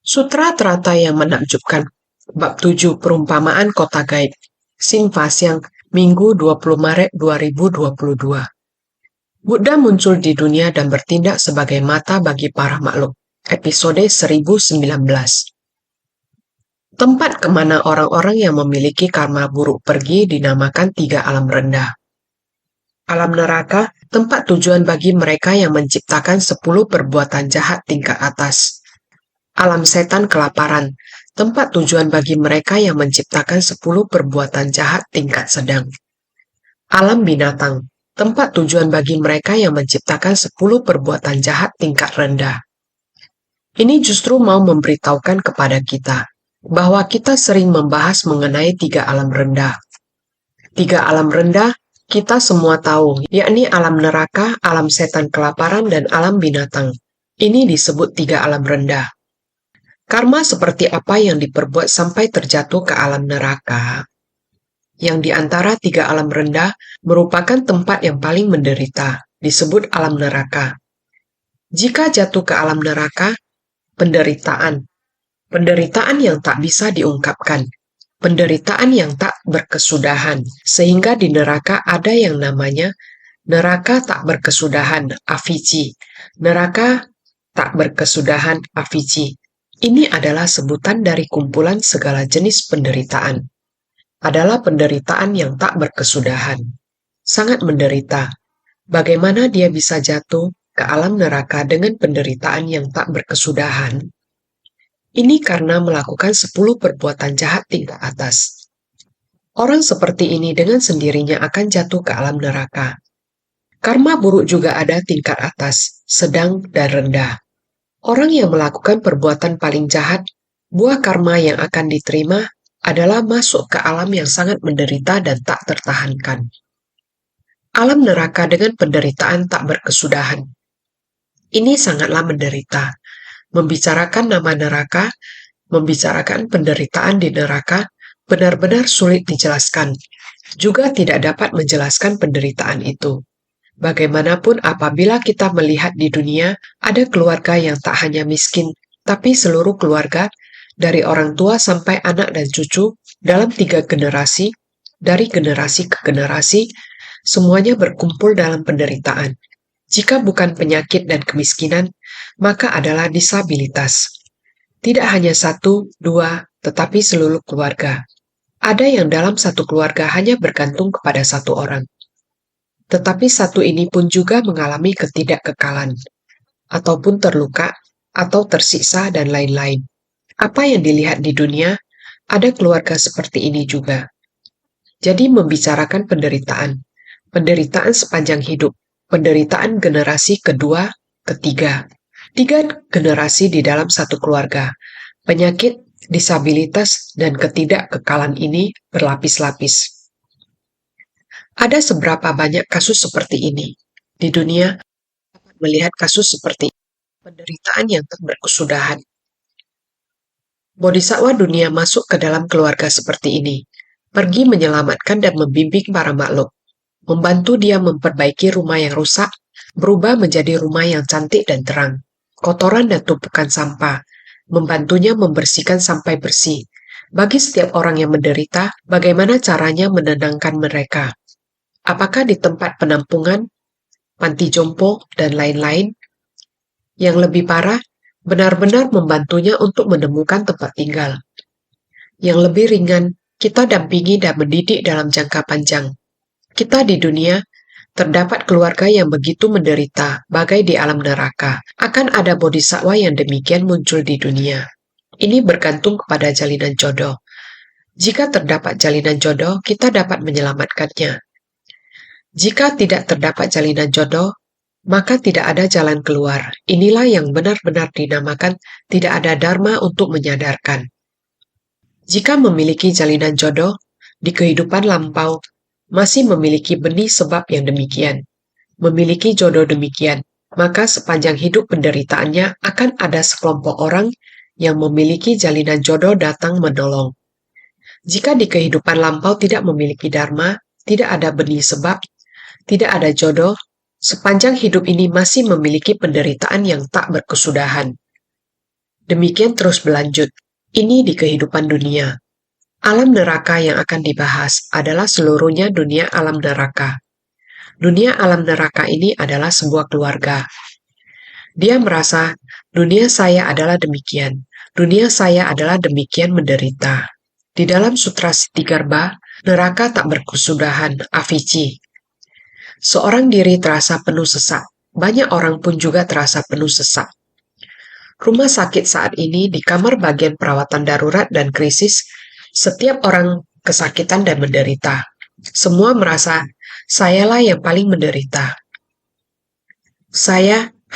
Sutra Terata yang menakjubkan. Bab 7 Perumpamaan Kota Gaib. Sing Fasyang, Minggu 20 Maret 2022. Buddha muncul di dunia dan bertindak sebagai mata bagi para makhluk. Episode 1019. Tempat kemana orang-orang yang memiliki karma buruk pergi dinamakan 3 alam rendah. Alam neraka, tempat tujuan bagi mereka yang menciptakan 10 perbuatan jahat tingkat atas. Alam setan kelaparan, tempat tujuan bagi mereka yang menciptakan 10 perbuatan jahat tingkat sedang. Alam binatang, tempat tujuan bagi mereka yang menciptakan 10 perbuatan jahat tingkat rendah. Ini justru mau memberitahukan kepada kita bahwa kita sering membahas mengenai 3 alam rendah. 3 alam rendah kita semua tahu, yakni alam neraka, alam setan kelaparan, dan alam binatang. Ini disebut 3 alam rendah. Karma seperti apa yang diperbuat sampai terjatuh ke alam neraka, yang di antara 3 alam rendah merupakan tempat yang paling menderita, disebut alam neraka. Jika jatuh ke alam neraka, penderitaan yang tak bisa diungkapkan, penderitaan yang tak berkesudahan, sehingga di neraka ada yang namanya neraka tak berkesudahan, avicii. Neraka tak berkesudahan, avicii. Ini adalah sebutan dari kumpulan segala jenis penderitaan. Adalah penderitaan yang tak berkesudahan. Sangat menderita. Bagaimana dia bisa jatuh ke alam neraka dengan penderitaan yang tak berkesudahan? Ini karena melakukan 10 perbuatan jahat tingkat atas. Orang seperti ini dengan sendirinya akan jatuh ke alam neraka. Karma buruk juga ada tingkat atas, sedang, dan rendah. Orang yang melakukan perbuatan paling jahat, buah karma yang akan diterima adalah masuk ke alam yang sangat menderita dan tak tertahankan. Alam neraka dengan penderitaan tak berkesudahan. Ini sangatlah menderita. Membicarakan nama neraka, membicarakan penderitaan di neraka, benar-benar sulit dijelaskan. Juga tidak dapat menjelaskan penderitaan itu. Bagaimanapun apabila kita melihat di dunia, ada keluarga yang tak hanya miskin, tapi seluruh keluarga, dari orang tua sampai anak dan cucu, dalam 3 generasi, dari generasi ke generasi, semuanya berkumpul dalam penderitaan. Jika bukan penyakit dan kemiskinan, maka adalah disabilitas. Tidak hanya 1, 2, tetapi seluruh keluarga. Ada yang dalam satu keluarga hanya bergantung kepada 1 orang. Tetapi 1 ini pun juga mengalami ketidakkekalan, ataupun terluka, atau tersiksa, dan lain-lain. Apa yang dilihat di dunia, ada keluarga seperti ini juga. Jadi membicarakan penderitaan sepanjang hidup, penderitaan generasi kedua, ketiga. 3 generasi di dalam satu keluarga. Penyakit, disabilitas, dan ketidakkekalan ini berlapis-lapis. Ada seberapa banyak kasus seperti ini di dunia? Melihat kasus seperti penderitaan yang tak berkesudahan. Bodhisattva dunia masuk ke dalam keluarga seperti ini, pergi menyelamatkan dan membimbing para makhluk, membantu dia memperbaiki rumah yang rusak, berubah menjadi rumah yang cantik dan terang, kotoran dan tumpukan sampah, membantunya membersihkan sampai bersih. Bagi setiap orang yang menderita, bagaimana caranya menenangkan mereka? Apakah di tempat penampungan, panti jompo, dan lain-lain? Yang lebih parah, benar-benar membantunya untuk menemukan tempat tinggal. Yang lebih ringan, kita dampingi dan mendidik dalam jangka panjang. Kita di dunia, terdapat keluarga yang begitu menderita, bagai di alam neraka. Akan ada bodhisattva yang demikian muncul di dunia. Ini bergantung kepada jalinan jodoh. Jika terdapat jalinan jodoh, kita dapat menyelamatkannya. Jika tidak terdapat jalinan jodoh, maka tidak ada jalan keluar. Inilah yang benar-benar dinamakan tidak ada dharma untuk menyadarkan. Jika memiliki jalinan jodoh, di kehidupan lampau, masih memiliki benih sebab yang demikian, memiliki jodoh demikian, maka sepanjang hidup penderitaannya akan ada sekelompok orang yang memiliki jalinan jodoh datang menolong. Jika di kehidupan lampau tidak memiliki dharma, tidak ada benih sebab, tidak ada jodoh, sepanjang hidup ini masih memiliki penderitaan yang tak berkesudahan. Demikian terus berlanjut. Ini di kehidupan dunia. Alam neraka yang akan dibahas adalah seluruhnya dunia alam neraka. Dunia alam neraka ini adalah sebuah keluarga. Dia merasa, dunia saya adalah demikian. Dunia saya adalah demikian menderita. Di dalam Sutra Siddhigarbha, neraka tak berkesudahan, Avicii. Seorang diri terasa penuh sesak. Banyak orang pun juga terasa penuh sesak. Rumah sakit saat ini di kamar bagian perawatan darurat dan krisis, setiap orang kesakitan dan menderita. Semua merasa, sayalah yang paling menderita.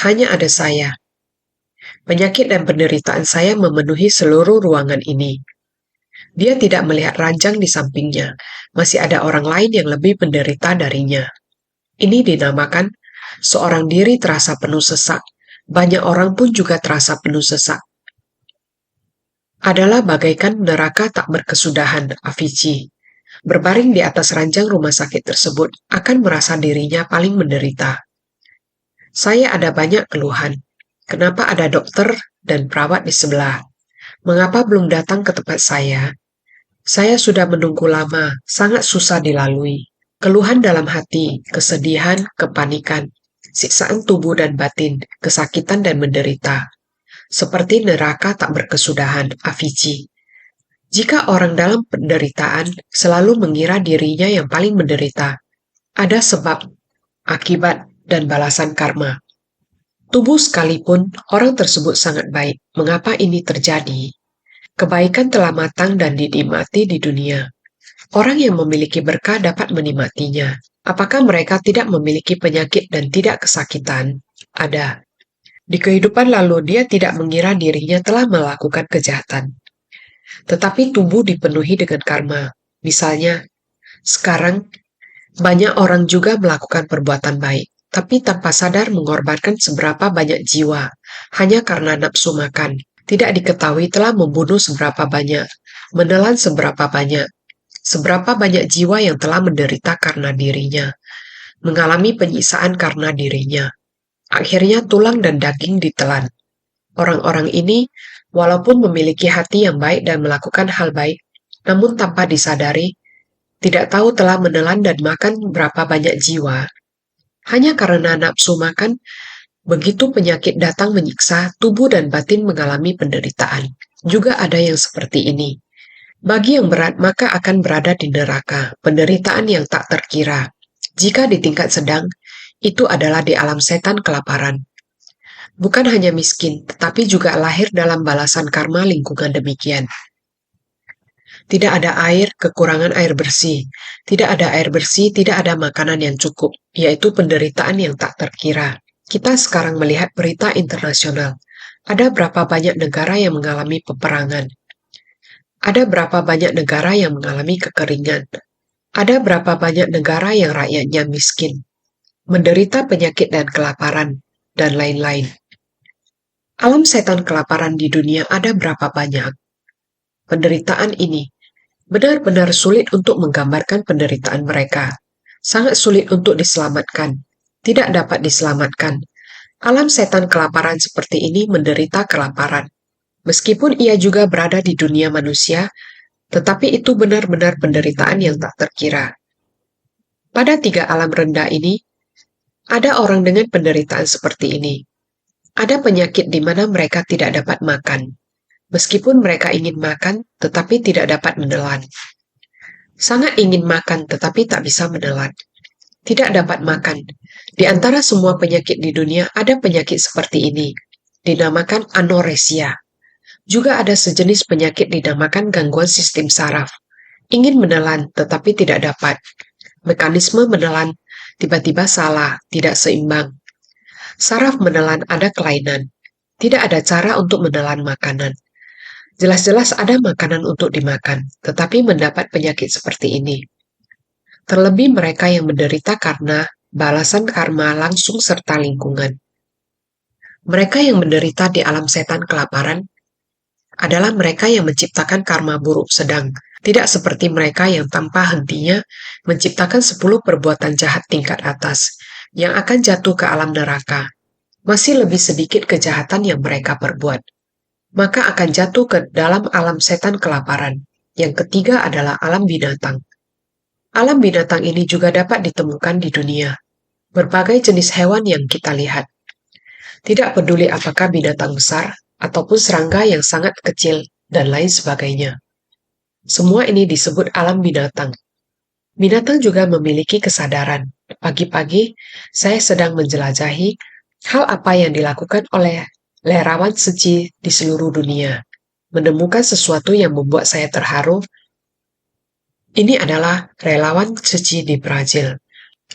Hanya ada saya. Penyakit dan penderitaan saya memenuhi seluruh ruangan ini. Dia tidak melihat ranjang di sampingnya. Masih ada orang lain yang lebih menderita darinya. Ini dinamakan seorang diri terasa penuh sesak. Banyak orang pun juga terasa penuh sesak. Adalah bagaikan neraka tak berkesudahan, Avicii. Berbaring di atas ranjang rumah sakit tersebut akan merasa dirinya paling menderita. Saya ada banyak keluhan. Kenapa ada dokter dan perawat di sebelah? Mengapa belum datang ke tempat saya? Saya sudah menunggu lama, sangat susah dilalui. Keluhan dalam hati, kesedihan, kepanikan, siksaan tubuh dan batin, kesakitan dan menderita. Seperti neraka tak berkesudahan, Avicii. Jika orang dalam penderitaan selalu mengira dirinya yang paling menderita, ada sebab, akibat, dan balasan karma. Tubuh sekalipun orang tersebut sangat baik. Mengapa ini terjadi? Kebaikan telah matang dan dinikmati di dunia. Orang yang memiliki berkah dapat menikmatinya. Apakah mereka tidak memiliki penyakit dan tidak kesakitan? Ada. Di kehidupan lalu dia tidak mengira dirinya telah melakukan kejahatan. Tetapi tubuh dipenuhi dengan karma. Misalnya, sekarang banyak orang juga melakukan perbuatan baik, tapi tanpa sadar mengorbankan seberapa banyak jiwa, hanya karena nafsu makan. Tidak diketahui telah membunuh seberapa banyak, menelan seberapa banyak jiwa yang telah menderita karena dirinya, mengalami penyiksaan karena dirinya. Akhirnya tulang dan daging ditelan. Orang-orang ini, walaupun memiliki hati yang baik dan melakukan hal baik, namun tanpa disadari, tidak tahu telah menelan dan makan berapa banyak jiwa. Hanya karena nafsu makan, begitu penyakit datang menyiksa, tubuh dan batin mengalami penderitaan. Juga ada yang seperti ini. Bagi yang berat, maka akan berada di neraka, penderitaan yang tak terkira. Jika di tingkat sedang, itu adalah di alam setan kelaparan. Bukan hanya miskin, tetapi juga lahir dalam balasan karma lingkungan demikian. Tidak ada air, kekurangan air bersih. Tidak ada air bersih, tidak ada makanan yang cukup, yaitu penderitaan yang tak terkira. Kita sekarang melihat berita internasional. Ada berapa banyak negara yang mengalami peperangan? Ada berapa banyak negara yang mengalami kekeringan? Ada berapa banyak negara yang rakyatnya miskin, menderita penyakit dan kelaparan, dan lain-lain. Alam setan kelaparan di dunia ada berapa banyak? Penderitaan ini benar-benar sulit untuk menggambarkan penderitaan mereka. Sangat sulit untuk diselamatkan. Tidak dapat diselamatkan. Alam setan kelaparan seperti ini menderita kelaparan. Meskipun ia juga berada di dunia manusia, tetapi itu benar-benar penderitaan yang tak terkira. Pada 3 alam rendah ini, ada orang dengan penderitaan seperti ini. Ada penyakit di mana mereka tidak dapat makan. Meskipun mereka ingin makan, tetapi tidak dapat menelan. Sangat ingin makan, tetapi tak bisa menelan. Tidak dapat makan. Di antara semua penyakit di dunia, ada penyakit seperti ini. Dinamakan anoresia. Juga ada sejenis penyakit dinamakan gangguan sistem saraf. Ingin menelan, tetapi tidak dapat. Mekanisme menelan tiba-tiba salah, tidak seimbang. Saraf menelan ada kelainan. Tidak ada cara untuk menelan makanan. Jelas-jelas ada makanan untuk dimakan, tetapi mendapat penyakit seperti ini. Terlebih mereka yang menderita karena balasan karma langsung serta lingkungan. Mereka yang menderita di alam setan kelaparan adalah mereka yang menciptakan karma buruk sedang, tidak seperti mereka yang tanpa hentinya menciptakan 10 perbuatan jahat tingkat atas, yang akan jatuh ke alam neraka. Masih lebih sedikit kejahatan yang mereka perbuat. maka akan jatuh ke dalam alam setan kelaparan. Yang ketiga adalah alam binatang. Alam binatang ini juga dapat ditemukan di dunia. Berbagai jenis hewan yang kita lihat. Tidak peduli apakah binatang besar ataupun serangga yang sangat kecil dan lain sebagainya. Semua ini disebut alam binatang. Binatang juga memiliki kesadaran. Pagi-pagi, saya sedang menjelajahi hal apa yang dilakukan oleh lerawan suci di seluruh dunia. Menemukan sesuatu yang membuat saya terharu. Ini adalah relawan suci di Brazil.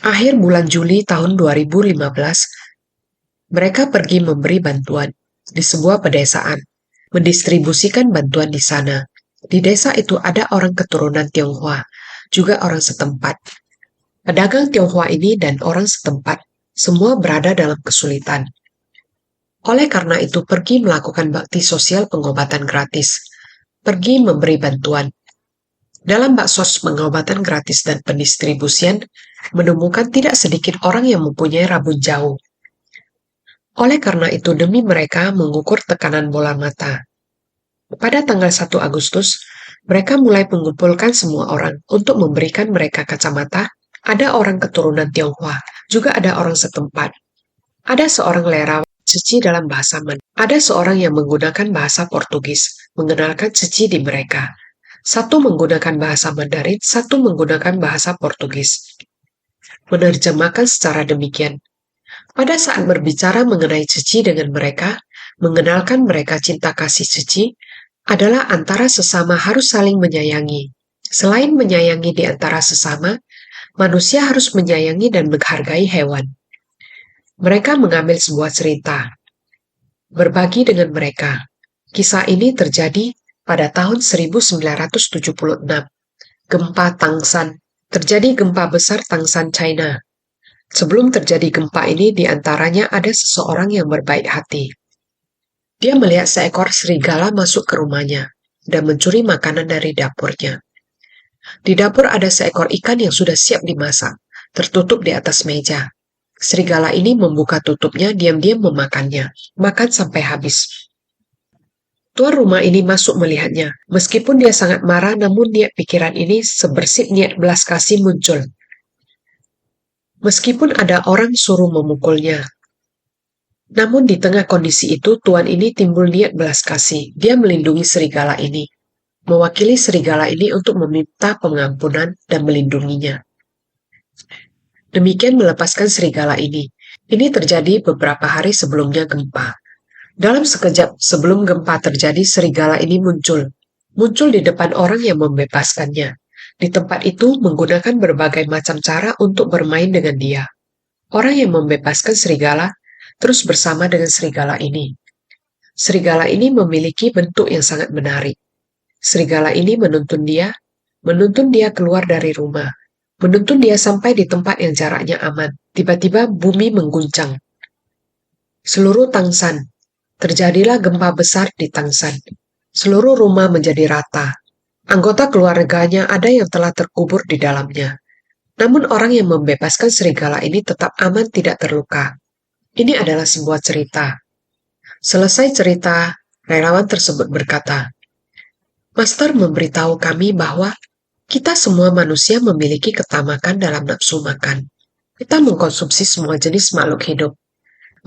Akhir bulan Juli tahun 2015, mereka pergi memberi bantuan di sebuah pedesaan, mendistribusikan bantuan di sana. Di desa itu ada orang keturunan Tionghoa, juga orang setempat. Pedagang Tionghoa ini dan orang setempat, semua berada dalam kesulitan. Oleh karena itu pergi melakukan bakti sosial pengobatan gratis, pergi memberi bantuan. Dalam baksos pengobatan gratis dan pendistribusian, menemukan tidak sedikit orang yang mempunyai rabun jauh. Oleh karena itu demi mereka mengukur tekanan bola mata. Pada tanggal 1 Agustus, mereka mulai mengumpulkan semua orang untuk memberikan mereka kacamata. Ada orang keturunan Tionghoa, juga ada orang setempat. Ada seorang lerawan suci dalam bahasa Mandarin. Ada seorang yang menggunakan bahasa Portugis, mengenalkan suci di mereka. Satu menggunakan bahasa Mandarin, satu menggunakan bahasa Portugis. Menerjemahkan secara demikian. Pada saat berbicara mengenai suci dengan mereka, mengenalkan mereka cinta kasih suci, adalah antara sesama harus saling menyayangi. Selain menyayangi di antara sesama, manusia harus menyayangi dan menghargai hewan. Mereka mengambil sebuah cerita, berbagi dengan mereka. Kisah ini terjadi pada tahun 1976. Gempa Tangshan. Terjadi gempa besar Tangshan, China. Sebelum terjadi gempa ini, di antaranya ada seseorang yang berbaik hati. Dia melihat seekor serigala masuk ke rumahnya dan mencuri makanan dari dapurnya. Di dapur ada seekor ikan yang sudah siap dimasak, tertutup di atas meja. Serigala ini membuka tutupnya, diam-diam memakannya, makan sampai habis. Tuan rumah ini masuk melihatnya. Meskipun dia sangat marah, namun niat pikiran ini sebersih niat belas kasih muncul. Meskipun ada orang suruh memukulnya. Namun di tengah kondisi itu, tuan ini timbul niat belas kasih. Dia melindungi serigala ini. Mewakili serigala ini untuk meminta pengampunan dan melindunginya. Demikian melepaskan serigala ini. Ini terjadi beberapa hari sebelumnya gempa. Dalam sekejap sebelum gempa terjadi, serigala ini muncul. Muncul di depan orang yang membebaskannya. Di tempat itu menggunakan berbagai macam cara untuk bermain dengan dia. Orang yang membebaskan serigala terus bersama dengan serigala ini. Serigala ini memiliki bentuk yang sangat menarik. Serigala ini menuntun dia keluar dari rumah, menuntun dia sampai di tempat yang jaraknya aman. Tiba-tiba bumi mengguncang. Seluruh Tangshan. Terjadilah gempa besar di Tangshan. Seluruh rumah menjadi rata. Anggota keluarganya ada yang telah terkubur di dalamnya. Namun orang yang membebaskan serigala ini tetap aman, tidak terluka. Ini adalah sebuah cerita. Selesai cerita, relawan tersebut berkata, "Master memberitahu kami bahwa kita semua manusia memiliki ketamakan dalam nafsu makan. Kita mengkonsumsi semua jenis makhluk hidup.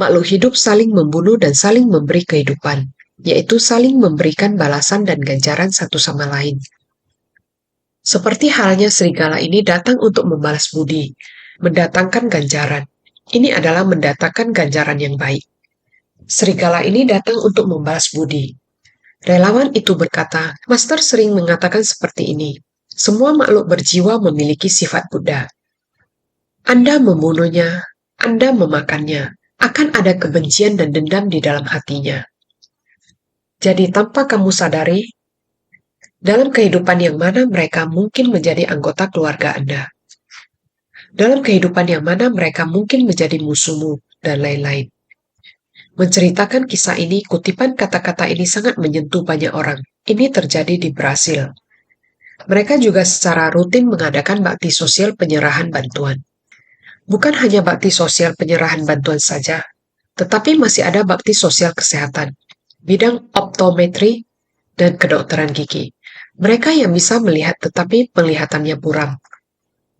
Makhluk hidup saling membunuh dan saling memberi kehidupan, yaitu saling memberikan balasan dan ganjaran satu sama lain. Seperti halnya serigala ini datang untuk membalas budi, mendatangkan ganjaran. Ini adalah mendatangkan ganjaran yang baik. Serigala ini datang untuk membalas budi." Relawan itu berkata, "Master sering mengatakan seperti ini. Semua makhluk berjiwa memiliki sifat Buddha. Anda membunuhnya, Anda memakannya, akan ada kebencian dan dendam di dalam hatinya. Jadi tanpa kamu sadari, dalam kehidupan yang mana mereka mungkin menjadi anggota keluarga Anda. Dalam kehidupan yang mana mereka mungkin menjadi musuhmu, dan lain-lain." Menceritakan kisah ini, kutipan kata-kata ini sangat menyentuh banyak orang. Ini terjadi di Brasil. Mereka juga secara rutin mengadakan bakti sosial penyerahan bantuan. Bukan hanya bakti sosial penyerahan bantuan saja, tetapi masih ada bakti sosial kesehatan. bidang optometri, dan kedokteran gigi. Mereka yang bisa melihat tetapi penglihatannya buram,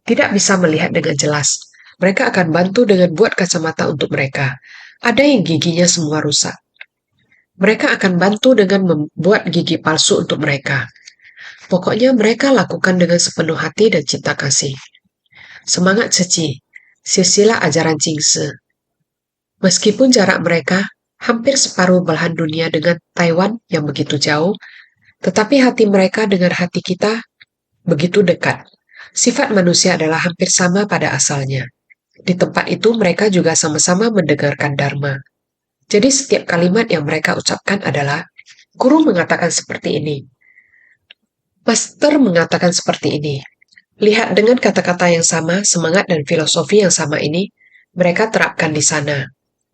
tidak bisa melihat dengan jelas. Mereka akan bantu dengan buat kacamata untuk mereka. Ada yang giginya semua rusak. Mereka akan bantu dengan membuat gigi palsu untuk mereka. Pokoknya mereka lakukan dengan sepenuh hati dan cinta kasih. Semangat Ceci, silsilah ajaran Jingse. Meskipun jarak mereka hampir separuh belahan dunia dengan Taiwan yang begitu jauh, tetapi hati mereka dengan hati kita begitu dekat. Sifat manusia adalah hampir sama pada asalnya. Di tempat itu mereka juga sama-sama mendengarkan Dharma. Jadi setiap kalimat yang mereka ucapkan adalah, guru mengatakan seperti ini, master mengatakan seperti ini. Lihat dengan kata-kata yang sama, semangat dan filosofi yang sama ini, mereka terapkan di sana.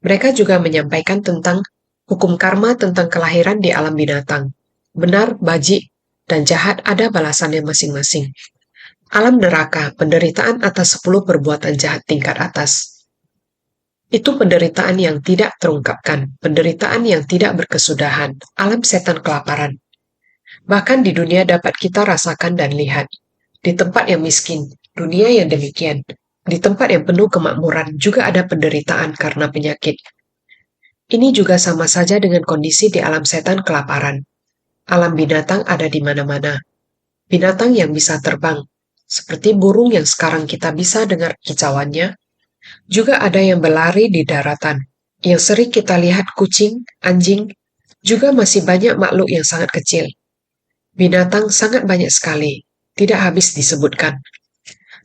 Mereka juga menyampaikan tentang hukum karma tentang kelahiran di alam binatang. Benar, bajik, dan jahat ada balasannya masing-masing. Alam neraka, penderitaan atas 10 perbuatan jahat tingkat atas. Itu penderitaan yang tidak terungkapkan, penderitaan yang tidak berkesudahan, alam setan kelaparan. Bahkan di dunia dapat kita rasakan dan lihat. Di tempat yang miskin, dunia yang demikian. Di tempat yang penuh kemakmuran juga ada penderitaan karena penyakit. Ini juga sama saja dengan kondisi di alam setan kelaparan. Alam binatang ada di mana-mana. Binatang yang bisa terbang, seperti burung yang sekarang kita bisa dengar kicauannya, juga ada yang berlari di daratan. Yang sering kita lihat kucing, anjing, juga masih banyak makhluk yang sangat kecil. Binatang sangat banyak sekali, tidak habis disebutkan.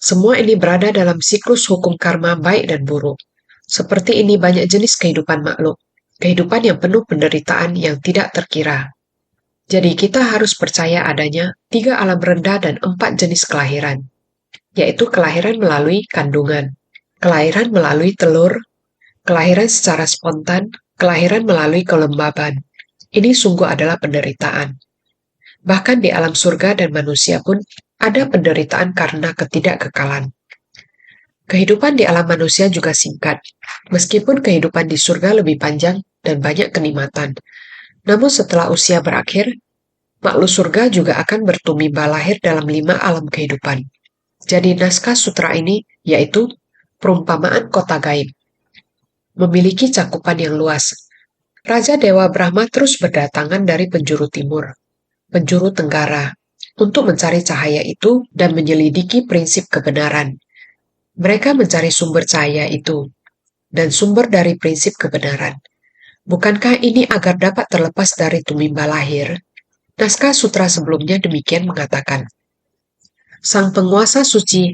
Semua ini berada dalam siklus hukum karma baik dan buruk. Seperti ini banyak jenis kehidupan makhluk, kehidupan yang penuh penderitaan yang tidak terkira. Jadi kita harus percaya adanya 3 alam rendah dan 4 jenis kelahiran, yaitu kelahiran melalui kandungan, kelahiran melalui telur, kelahiran secara spontan, kelahiran melalui kelembaban. Ini sungguh adalah penderitaan. Bahkan di alam surga dan manusia pun ada penderitaan karena ketidakkekalan. Kehidupan di alam manusia juga singkat, meskipun kehidupan di surga lebih panjang dan banyak kenikmatan. Namun setelah usia berakhir, makhluk surga juga akan bertumimba lahir dalam 5 alam kehidupan. Jadi naskah sutra ini yaitu perumpamaan kota gaib. Memiliki cakupan yang luas. Raja Dewa Brahma terus berdatangan dari penjuru timur, penjuru tenggara, untuk mencari cahaya itu dan menyelidiki prinsip kebenaran. Mereka mencari sumber cahaya itu, dan sumber dari prinsip kebenaran. Bukankah ini agar dapat terlepas dari tumimba lahir? Naskah sutra sebelumnya demikian mengatakan. Sang penguasa suci,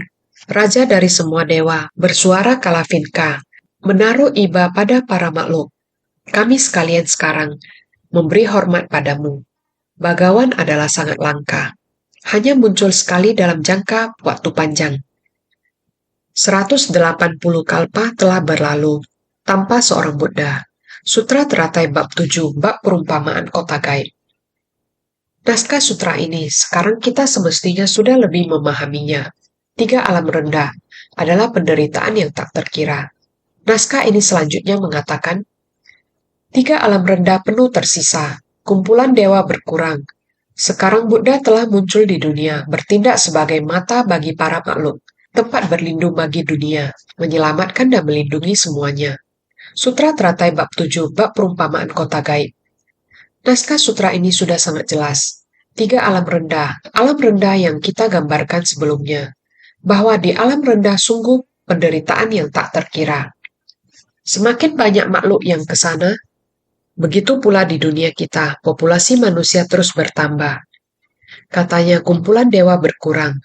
raja dari semua dewa, bersuara Kalavinka, menaruh iba pada para makhluk. Kami sekalian sekarang memberi hormat padamu. Bagawan adalah sangat langka. Hanya muncul sekali dalam jangka waktu panjang. 180 kalpa telah berlalu, tanpa seorang Buddha. Sutra teratai bab 7, bab perumpamaan kota gaib. Naskah sutra ini, sekarang kita semestinya sudah lebih memahaminya. 3 alam rendah adalah penderitaan yang tak terkira. Naskah ini selanjutnya mengatakan, 3 alam rendah penuh tersisa, kumpulan dewa berkurang. Sekarang Buddha telah muncul di dunia, bertindak sebagai mata bagi para makhluk, tempat berlindung bagi dunia, menyelamatkan dan melindungi semuanya. Sutra teratai bab 7, bab perumpamaan kota gaib. Naskah sutra ini sudah sangat jelas. 3 alam rendah yang kita gambarkan sebelumnya, bahwa di alam rendah sungguh penderitaan yang tak terkira. Semakin banyak makhluk yang ke sana, begitu pula di dunia kita, populasi manusia terus bertambah. Katanya kumpulan dewa berkurang.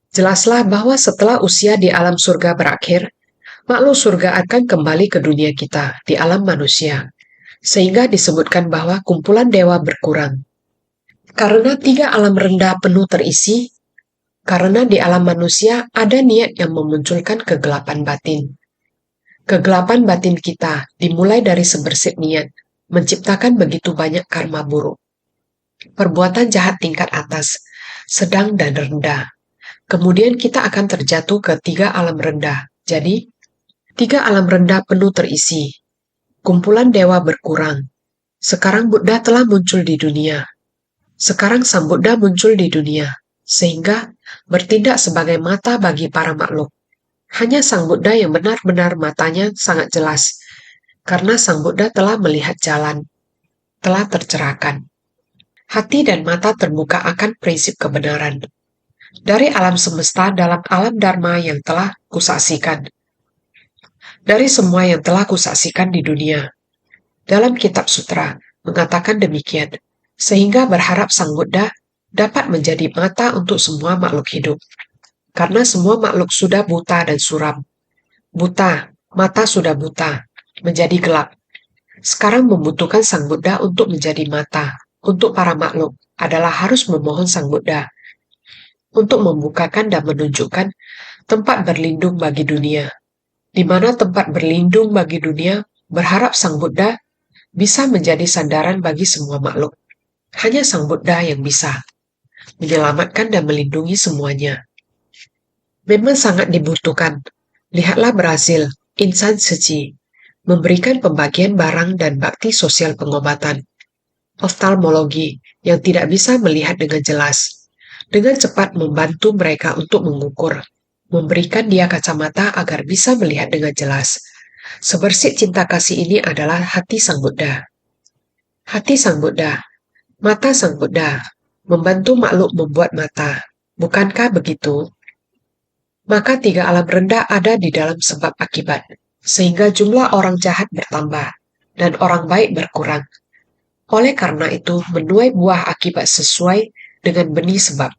Jelaslah bahwa setelah usia di alam surga berakhir, makhluk surga akan kembali ke dunia kita, di alam manusia. Sehingga disebutkan bahwa kumpulan dewa berkurang. Karena 3 alam rendah penuh terisi, karena di alam manusia ada niat yang memunculkan kegelapan batin. Kegelapan batin kita dimulai dari sebersih niat, menciptakan begitu banyak karma buruk. Perbuatan jahat tingkat atas, sedang dan rendah. Kemudian kita akan terjatuh ke 3 alam rendah. Jadi, 3 alam rendah penuh terisi. Kumpulan dewa berkurang. Sekarang Buddha telah muncul di dunia. Sekarang Sang Buddha muncul di dunia, sehingga bertindak sebagai mata bagi para makhluk. Hanya Sang Buddha yang benar-benar matanya sangat jelas, karena Sang Buddha telah melihat jalan, telah tercerahkan. Hati dan mata terbuka akan prinsip kebenaran. Dari alam semesta dalam alam Dharma yang telah kusaksikan. Dari semua yang telah kusaksikan di dunia. Dalam kitab sutra mengatakan demikian, sehingga berharap Sang Buddha dapat menjadi mata untuk semua makhluk hidup. Karena semua makhluk sudah buta dan suram. Buta, mata sudah buta, menjadi gelap. Sekarang membutuhkan Sang Buddha untuk menjadi mata. Untuk para makhluk adalah harus memohon Sang Buddha untuk membukakan dan menunjukkan tempat berlindung bagi dunia. Di mana tempat berlindung bagi dunia berharap Sang Buddha bisa menjadi sandaran bagi semua makhluk. Hanya Sang Buddha yang bisa menyelamatkan dan melindungi semuanya. Memang sangat dibutuhkan. Lihatlah Brasil, insan suci, memberikan pembagian barang dan bakti sosial pengobatan. Oftalmologi yang tidak bisa melihat dengan jelas. Dengan cepat membantu mereka untuk mengukur. Memberikan dia kacamata agar bisa melihat dengan jelas. Sebersih cinta kasih ini adalah hati Sang Buddha. Hati Sang Buddha, mata Sang Buddha, membantu makhluk membuat mata. Bukankah begitu? Maka tiga alam rendah ada di dalam sebab akibat, sehingga jumlah orang jahat bertambah, dan orang baik berkurang. Oleh karena itu, menuai buah akibat sesuai dengan benih sebab.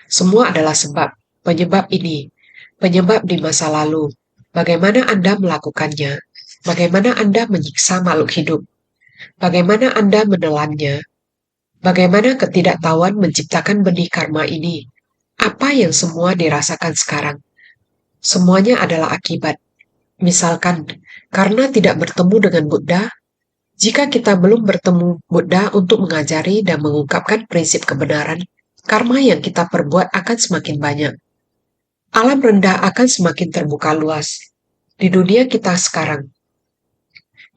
Semua adalah sebab, penyebab ini, penyebab di masa lalu. Bagaimana Anda melakukannya? Bagaimana Anda menyiksa makhluk hidup? Bagaimana Anda menelannya? Bagaimana ketidaktahuan menciptakan benih karma ini? Apa yang semua dirasakan sekarang? Semuanya adalah akibat. Misalkan, karena tidak bertemu dengan Buddha, jika kita belum bertemu Buddha untuk mengajari dan mengungkapkan prinsip kebenaran, karma yang kita perbuat akan semakin banyak. Alam rendah akan semakin terbuka luas. Di dunia kita sekarang,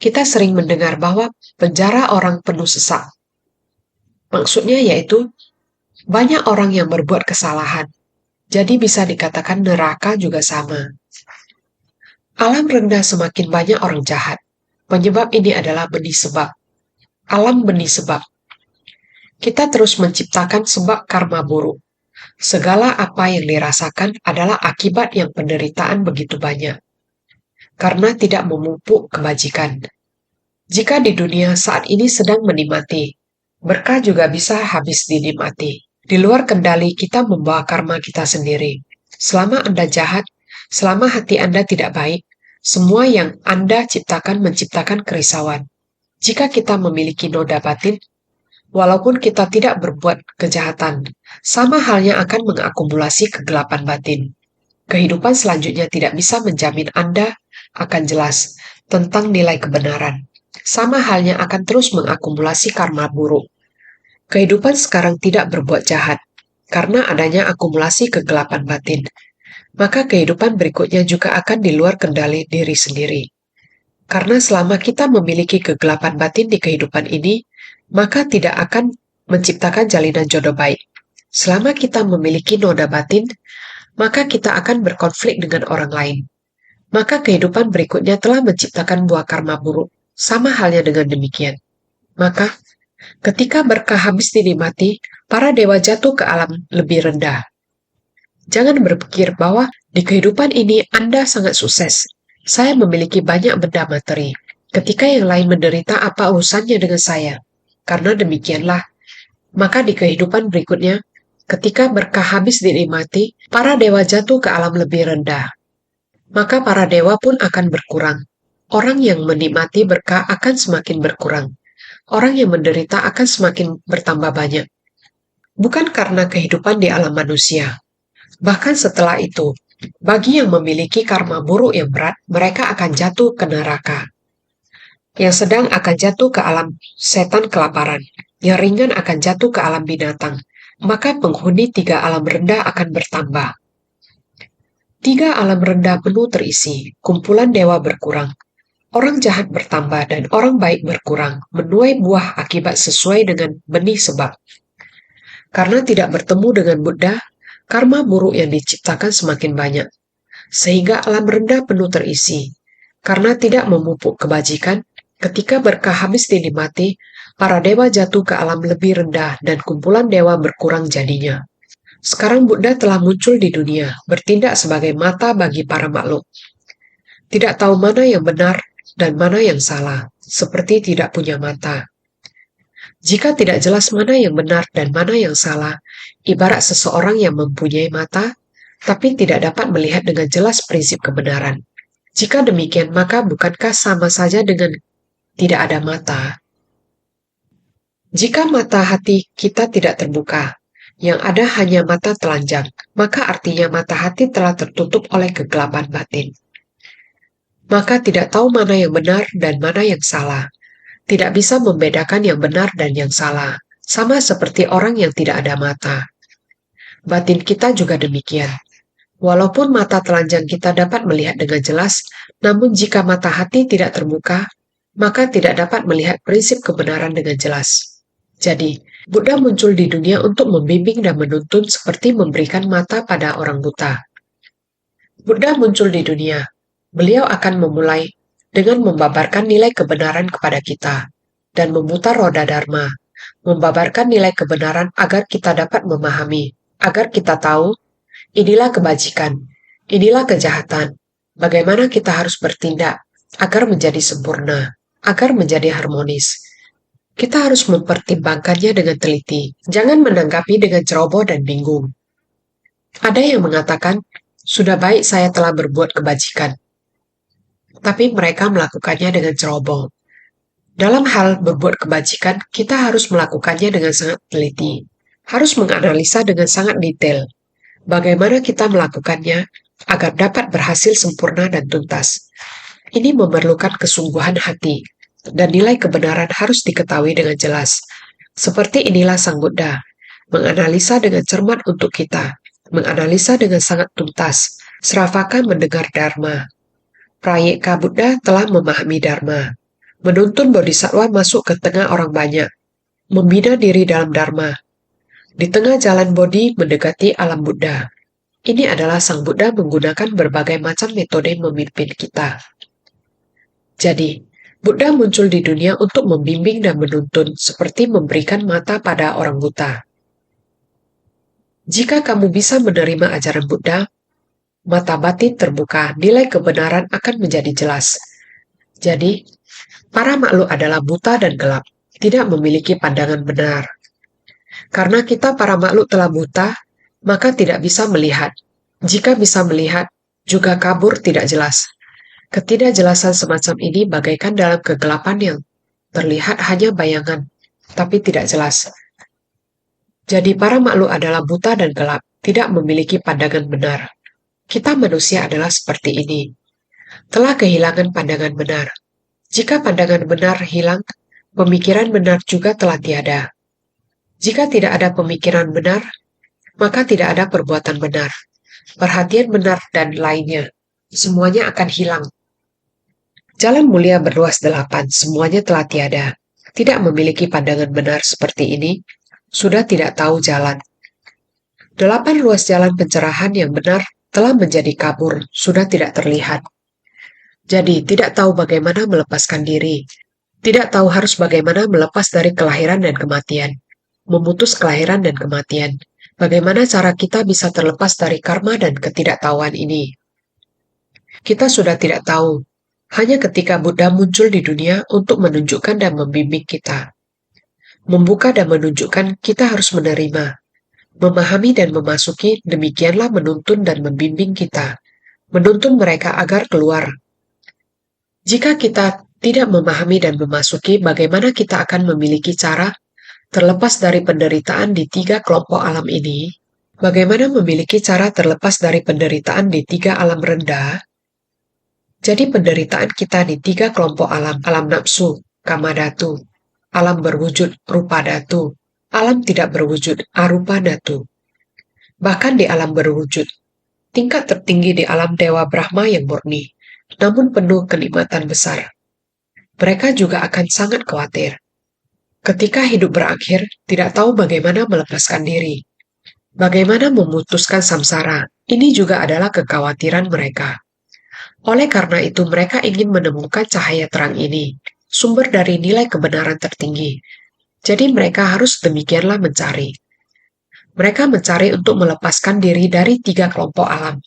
kita sering mendengar bahwa penjara orang penuh sesak. Maksudnya yaitu, banyak orang yang berbuat kesalahan. Jadi bisa dikatakan neraka juga sama. Alam rendah semakin banyak orang jahat. Penyebab ini adalah benih sebab. Alam benih sebab. Kita terus menciptakan sebab karma buruk. Segala apa yang dirasakan adalah akibat yang penderitaan begitu banyak. Karena tidak memupuk kebajikan. Jika di dunia saat ini sedang menikmati, berkah juga bisa habis dinikmati. Di luar kendali kita membawa karma kita sendiri. Selama Anda jahat, selama hati Anda tidak baik, semua yang Anda ciptakan menciptakan kerisauan. Jika kita memiliki noda batin, walaupun kita tidak berbuat kejahatan, sama halnya akan mengakumulasi kegelapan batin. Kehidupan selanjutnya tidak bisa menjamin Anda akan jelas tentang nilai kebenaran. Sama halnya akan terus mengakumulasi karma buruk. Kehidupan sekarang tidak berbuat jahat, karena adanya akumulasi kegelapan batin. Maka kehidupan berikutnya juga akan di luar kendali diri sendiri. Karena selama kita memiliki kegelapan batin di kehidupan ini, maka tidak akan menciptakan jalinan jodoh baik. Selama kita memiliki noda batin, maka kita akan berkonflik dengan orang lain. Maka kehidupan berikutnya telah menciptakan buah karma buruk, sama halnya dengan demikian. Maka, ketika berkah habis dinikmati, para dewa jatuh ke alam lebih rendah. Jangan berpikir bahwa di kehidupan ini Anda sangat sukses. Saya memiliki banyak benda materi. Ketika yang lain menderita, apa urusannya dengan saya? Karena demikianlah, maka di kehidupan berikutnya, ketika berkah habis dinikmati, para dewa jatuh ke alam lebih rendah. Maka para dewa pun akan berkurang. Orang yang menikmati berkah akan semakin berkurang. Orang yang menderita akan semakin bertambah banyak. Bukan karena kehidupan di alam manusia. Bahkan setelah itu, bagi yang memiliki karma buruk yang berat, mereka akan jatuh ke neraka. Yang sedang akan jatuh ke alam setan kelaparan. Yang ringan akan jatuh ke alam binatang. Maka penghuni tiga alam rendah akan bertambah. Tiga alam rendah penuh terisi, kumpulan dewa berkurang. Orang jahat bertambah dan orang baik berkurang, menuai buah akibat sesuai dengan benih sebab. Karena tidak bertemu dengan Buddha, karma buruk yang diciptakan semakin banyak, sehingga alam rendah penuh terisi. Karena tidak memupuk kebajikan, ketika berkah habis dinikmati, para dewa jatuh ke alam lebih rendah dan kumpulan dewa berkurang jadinya. Sekarang Buddha telah muncul di dunia, bertindak sebagai mata bagi para makhluk. Tidak tahu mana yang benar dan mana yang salah, seperti tidak punya mata. Jika tidak jelas mana yang benar dan mana yang salah, ibarat seseorang yang mempunyai mata, tapi tidak dapat melihat dengan jelas prinsip kebenaran. Jika demikian, maka bukankah sama saja dengan tidak ada mata? Jika mata hati kita tidak terbuka, yang ada hanya mata telanjang, maka artinya mata hati telah tertutup oleh kegelapan batin. Maka tidak tahu mana yang benar dan mana yang salah. Tidak bisa membedakan yang benar dan yang salah, sama seperti orang yang tidak ada mata. Batin kita juga demikian. Walaupun mata telanjang kita dapat melihat dengan jelas, namun jika mata hati tidak terbuka, maka tidak dapat melihat prinsip kebenaran dengan jelas. Jadi, Buddha muncul di dunia untuk membimbing dan menuntun seperti memberikan mata pada orang buta. Buddha muncul di dunia. Beliau akan memulai dengan membabarkan nilai kebenaran kepada kita dan memutar roda dharma, membabarkan nilai kebenaran agar kita dapat memahami, agar kita tahu inilah kebajikan, inilah kejahatan, bagaimana kita harus bertindak agar menjadi sempurna, agar menjadi harmonis. Kita harus mempertimbangkannya dengan teliti, jangan menanggapi dengan ceroboh dan bingung. Ada yang mengatakan, sudah baik saya telah berbuat kebajikan, tapi mereka melakukannya dengan ceroboh. Dalam hal berbuat kebajikan, kita harus melakukannya dengan sangat teliti, harus menganalisa dengan sangat detail, bagaimana kita melakukannya agar dapat berhasil sempurna dan tuntas. Ini memerlukan kesungguhan hati, dan nilai kebenaran harus diketahui dengan jelas. Seperti inilah Sang Buddha, menganalisa dengan cermat untuk kita, menganalisa dengan sangat tuntas, Sravaka mendengar Dharma. Prayeka Buddha telah memahami Dharma, menuntun bodhisattva masuk ke tengah orang banyak, membina diri dalam Dharma. Di tengah jalan Bodhi mendekati alam Buddha. Ini adalah Sang Buddha menggunakan berbagai macam metode memimpin kita. Jadi, Buddha muncul di dunia untuk membimbing dan menuntun seperti memberikan mata pada orang buta. Jika kamu bisa menerima ajaran Buddha, mata batin terbuka, nilai kebenaran akan menjadi jelas. Jadi, para makhluk adalah buta dan gelap, tidak memiliki pandangan benar. Karena kita para makhluk telah buta, maka tidak bisa melihat. Jika bisa melihat, juga kabur tidak jelas. Ketidakjelasan semacam ini bagaikan dalam kegelapan yang terlihat hanya bayangan, tapi tidak jelas. Jadi para makhluk adalah buta dan gelap, tidak memiliki pandangan benar. Kita manusia adalah seperti ini. Telah kehilangan pandangan benar. Jika pandangan benar hilang, pemikiran benar juga telah tiada. Jika tidak ada pemikiran benar, maka tidak ada perbuatan benar. Perhatian benar dan lainnya, semuanya akan hilang. Jalan mulia berluas 8, semuanya telah tiada. Tidak memiliki pandangan benar seperti ini, sudah tidak tahu jalan. 8 ruas jalan pencerahan yang benar telah menjadi kabur, sudah tidak terlihat. Jadi, tidak tahu bagaimana melepaskan diri. Tidak tahu harus bagaimana melepas dari kelahiran dan kematian. Memutus kelahiran dan kematian. Bagaimana cara kita bisa terlepas dari karma dan ketidaktahuan ini? Kita sudah tidak tahu. Hanya ketika Buddha muncul di dunia untuk menunjukkan dan membimbing kita. Membuka dan menunjukkan kita harus menerima. Memahami dan memasuki, demikianlah menuntun dan membimbing kita. Menuntun mereka agar keluar. Jika kita tidak memahami dan memasuki, bagaimana kita akan memiliki cara terlepas dari penderitaan di 3 kelompok alam ini? Bagaimana memiliki cara terlepas dari penderitaan di 3 alam rendah? Jadi penderitaan kita di 3 kelompok alam, alam nafsu, kama dhatu, alam berwujud, rupa dhatu, alam tidak berwujud, arupa dhatu. Bahkan di alam berwujud, tingkat tertinggi di alam Dewa Brahma yang murni, namun penuh kenikmatan besar. mereka juga akan sangat khawatir. Ketika hidup berakhir, tidak tahu bagaimana melepaskan diri. Bagaimana memutuskan samsara, ini juga adalah kekhawatiran mereka. Oleh karena itu, mereka ingin menemukan cahaya terang ini, sumber dari nilai kebenaran tertinggi. Jadi mereka harus demikianlah mencari. Mereka mencari untuk melepaskan diri dari 3 kelompok alam.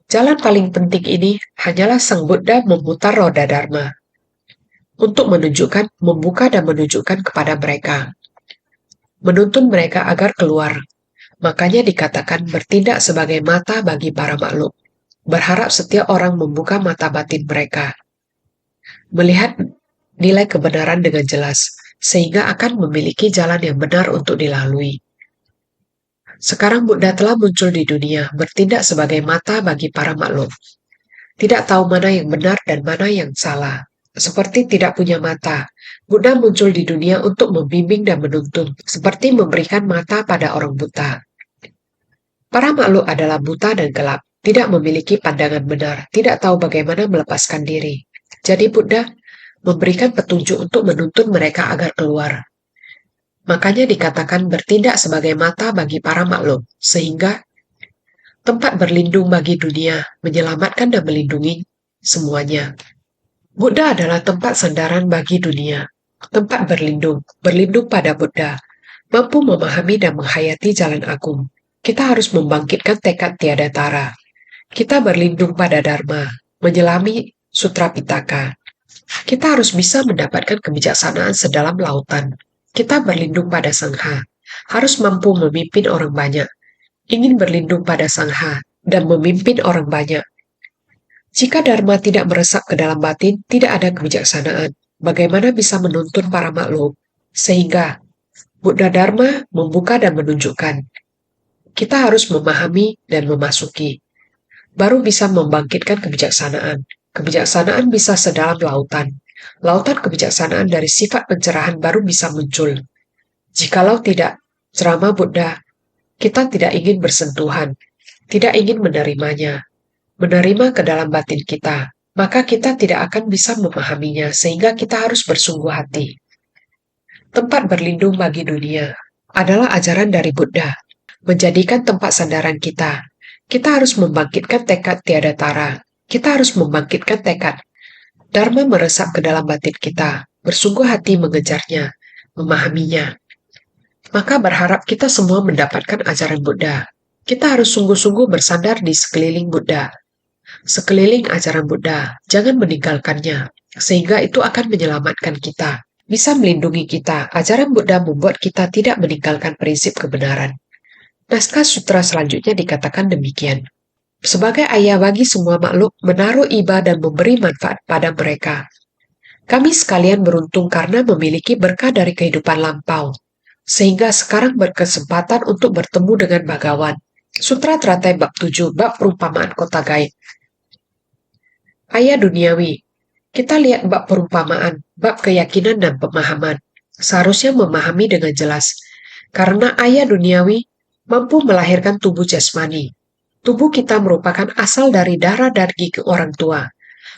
Jalan paling penting ini hanyalah Sang Buddha memutar roda Dharma untuk membuka dan menunjukkan kepada mereka, menuntun mereka agar keluar. Makanya dikatakan bertindak sebagai mata bagi para makhluk. Berharap setiap orang membuka mata batin mereka, melihat nilai kebenaran dengan jelas, sehingga akan memiliki jalan yang benar untuk dilalui. Sekarang Buddha telah muncul di dunia, bertindak sebagai mata bagi para makhluk. Tidak tahu mana yang benar dan mana yang salah. Seperti tidak punya mata, Buddha muncul di dunia untuk membimbing dan menuntun, seperti memberikan mata pada orang buta. Para makhluk adalah buta dan gelap, tidak memiliki pandangan benar, tidak tahu bagaimana melepaskan diri. Jadi Buddha memberikan petunjuk untuk menuntun mereka agar keluar. Makanya dikatakan bertindak sebagai mata bagi para makhluk, sehingga tempat berlindung bagi dunia, menyelamatkan dan melindungi semuanya. Buddha adalah tempat sandaran bagi dunia, tempat berlindung pada Buddha, mampu memahami dan menghayati jalan agung. Kita harus membangkitkan tekad tiada tara. Kita berlindung pada Dharma, menyelami Sutra Pitaka. Kita harus bisa mendapatkan kebijaksanaan sedalam lautan. Kita berlindung pada Sangha, harus mampu memimpin orang banyak. Ingin berlindung pada Sangha dan memimpin orang banyak. Jika Dharma tidak meresap ke dalam batin, tidak ada kebijaksanaan. Bagaimana bisa menuntun para makhluk? Sehingga Buddha Dharma membuka dan menunjukkan. Kita harus memahami dan memasuki. Baru bisa membangkitkan kebijaksanaan. Kebijaksanaan bisa sedalam lautan. Lautan kebijaksanaan dari sifat pencerahan baru bisa muncul. Jikalau tidak ceramah Buddha, kita tidak ingin bersentuhan, tidak ingin menerimanya, menerima ke dalam batin kita, maka kita tidak akan bisa memahaminya, sehingga kita harus bersungguh hati. Tempat berlindung bagi dunia adalah ajaran dari Buddha, menjadikan tempat sandaran kita. Kita harus membangkitkan tekad tiada tara. Kita harus membangkitkan tekad. Dharma meresap ke dalam batin kita, bersungguh hati mengejarnya, memahaminya. Maka berharap kita semua mendapatkan ajaran Buddha. Kita harus sungguh-sungguh bersandar di sekeliling Buddha. Sekeliling ajaran Buddha, jangan meninggalkannya, sehingga itu akan menyelamatkan kita, bisa melindungi kita. Ajaran Buddha membuat kita tidak meninggalkan prinsip kebenaran. Naskah sutra selanjutnya dikatakan demikian. Sebagai ayah bagi semua makhluk, menaruh iba dan memberi manfaat pada mereka. Kami sekalian beruntung karena memiliki berkah dari kehidupan lampau, sehingga sekarang berkesempatan untuk bertemu dengan Bhagawan. Sutra Teratai Bab 7, Bab Perumpamaan Kota Gaib. Ayah duniawi, kita lihat bab perumpamaan, bab keyakinan dan pemahaman. Seharusnya memahami dengan jelas, karena ayah duniawi mampu melahirkan tubuh jasmani. Tubuh kita merupakan asal dari darah daging orang tua.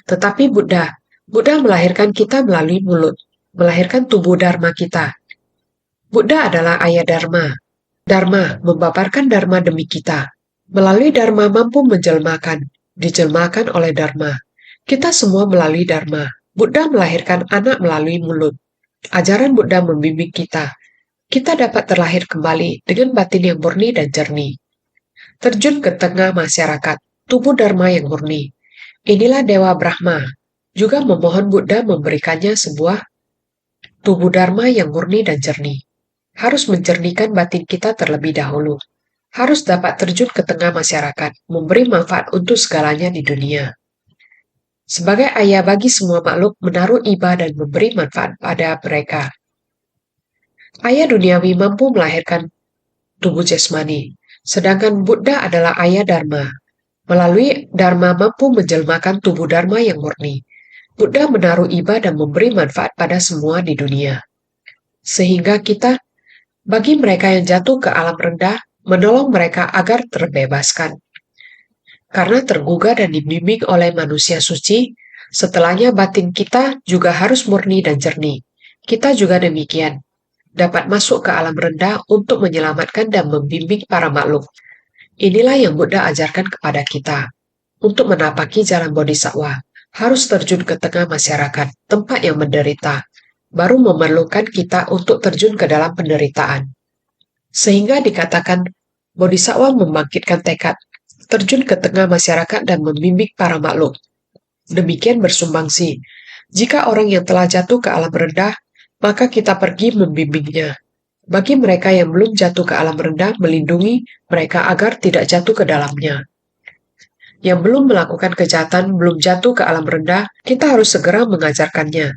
Tetapi Buddha melahirkan kita melalui mulut, melahirkan tubuh Dharma kita. Buddha adalah ayah Dharma. Dharma membabarkan Dharma demi kita. Melalui Dharma mampu dijelmakan oleh Dharma. Kita semua melalui Dharma. Buddha melahirkan anak melalui mulut. Ajaran Buddha membimbing kita. Kita dapat terlahir kembali dengan batin yang murni dan jernih. Terjun ke tengah masyarakat, tubuh Dharma yang murni. Inilah Dewa Brahma, juga memohon Buddha memberikannya sebuah tubuh Dharma yang murni dan jernih. Harus menjernihkan batin kita terlebih dahulu. Harus dapat terjun ke tengah masyarakat, memberi manfaat untuk segalanya di dunia. Sebagai ayah bagi semua makhluk, menaruh iba dan memberi manfaat pada mereka. Ayah duniawi mampu melahirkan tubuh jasmani. Sedangkan Buddha adalah ayah Dharma. Melalui Dharma mampu menjelmakan tubuh Dharma yang murni. Buddha menaruh iba dan memberi manfaat pada semua di dunia. Sehingga kita, bagi mereka yang jatuh ke alam rendah, menolong mereka agar terbebaskan. Karena tergugah dan dibimbing oleh manusia suci, Setelahnya batin kita juga harus murni dan jernih. Kita juga demikian, dapat masuk ke alam rendah untuk menyelamatkan dan membimbing para makhluk. Inilah yang Buddha ajarkan kepada kita. Untuk menapaki jalan bodhisattva, harus terjun ke tengah masyarakat, tempat yang menderita, baru memerlukan kita untuk terjun ke dalam penderitaan. Sehingga dikatakan, bodhisattva membangkitkan tekad, terjun ke tengah masyarakat dan membimbing para makhluk. Demikian bersumbangsi, jika orang yang telah jatuh ke alam rendah, maka kita pergi membimbingnya. Bagi mereka yang belum jatuh ke alam rendah, melindungi mereka agar tidak jatuh ke dalamnya. Yang belum melakukan kejahatan, belum jatuh ke alam rendah, kita harus segera mengajarkannya.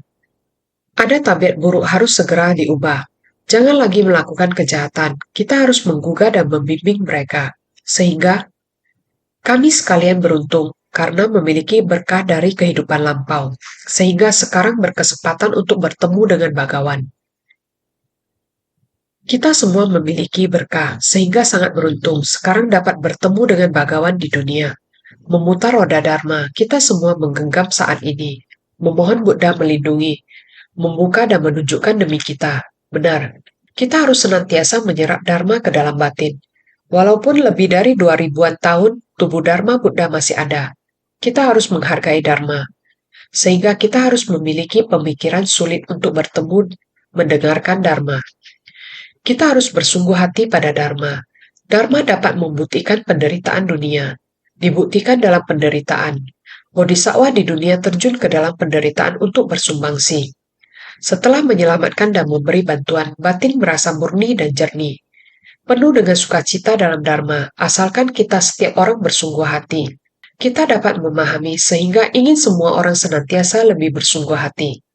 Ada tabiat buruk harus segera diubah. Jangan lagi melakukan kejahatan. Kita harus menggugah dan membimbing mereka. Sehingga kami sekalian beruntung karena memiliki berkah dari kehidupan lampau. Sehingga sekarang berkesempatan untuk bertemu dengan Bhagawan. Kita semua memiliki berkah, sehingga sangat beruntung sekarang dapat bertemu dengan Bhagawan di dunia. Memutar roda Dharma, kita semua menggenggam saat ini. Memohon Buddha melindungi, membuka dan menunjukkan demi kita. Benar, kita harus senantiasa menyerap Dharma ke dalam batin. Walaupun lebih dari 2000-an tahun, tubuh Dharma Buddha masih ada. Kita harus menghargai Dharma. Sehingga kita harus memiliki pemikiran sulit untuk bertemu, mendengarkan Dharma. Kita harus bersungguh hati pada Dharma. Dharma dapat membuktikan penderitaan dunia. Dibuktikan dalam penderitaan. Bodhisattva di dunia terjun ke dalam penderitaan untuk bersumbangsi. Setelah menyelamatkan dan memberi bantuan, batin merasa murni dan jernih. Penuh dengan sukacita dalam Dharma, asalkan kita setiap orang bersungguh hati. Kita dapat memahami sehingga ingin semua orang senantiasa lebih bersungguh hati.